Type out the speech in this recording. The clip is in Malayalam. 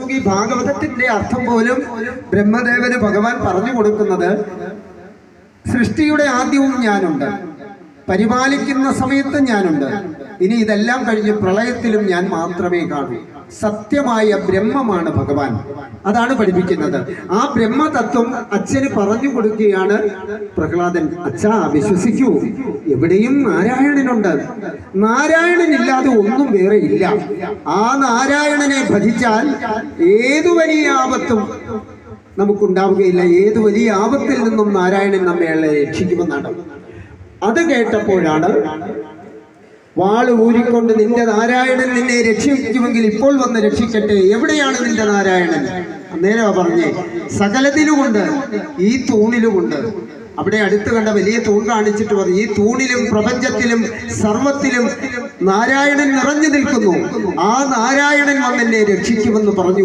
ഈ ഭാഗവതത്തിന്റെ അർത്ഥം പോലും ബ്രഹ്മദേവന് ഭഗവാൻ പറഞ്ഞു കൊടുക്കുന്നത്, സൃഷ്ടിയുടെ ആദ്യവും ഞാനുണ്ട്, പരിപാലിക്കുന്ന സമയത്ത് ഞാനുണ്ട്, ഇനി ഇതെല്ലാം കഴിഞ്ഞ് പ്രളയത്തിലും ഞാൻ മാത്രമേ കാണൂ. സത്യമായ ബ്രഹ്മമാണ് ഭഗവാൻ, അതാണ് പഠിപ്പിക്കുന്നത്. ആ ബ്രഹ്മതത്വം അച്ഛന് പറഞ്ഞു കൊടുക്കുകയാണ് പ്രഹ്ലാദൻ. അച്ഛാ, വിശ്വസിക്കൂ, എവിടെയും നാരായണനുണ്ട്. നാരായണനില്ലാതെ ഒന്നും വേറെ ഇല്ല. ആ നാരായണനെ ഭജിച്ചാൽ ഏതു വലിയ ആപത്തും നമുക്കുണ്ടാവുകയില്ല. ഏതു വലിയ ആപത്തിൽ നിന്നും നാരായണൻ നമ്മെ രക്ഷിക്കുമെന്നാണ്. അത് കേട്ടപ്പോഴാണ് വാള് ഊരിക്കൊണ്ട്, നിന്റെ നാരായണൻ നിന്നെ രക്ഷിക്കുമെങ്കിൽ ഇപ്പോൾ വന്ന് രക്ഷിക്കട്ടെ, എവിടെയാണ് നിന്റെ നാരായണൻ? അന്നേരം പറഞ്ഞേ, സകലത്തിലുമുണ്ട്, ഈ തൂണിലുമുണ്ട്. അവിടെ അടുത്ത് കണ്ട വലിയ തൂൺ കാണിച്ചിട്ട് പറഞ്ഞു, ഈ തൂണിലും പ്രപഞ്ചത്തിലും സർവത്തിലും നാരായണൻ നിറഞ്ഞു നിൽക്കുന്നു. ആ നാരായണൻ വന്നെന്നെ രക്ഷിക്കുമെന്ന് പറഞ്ഞു.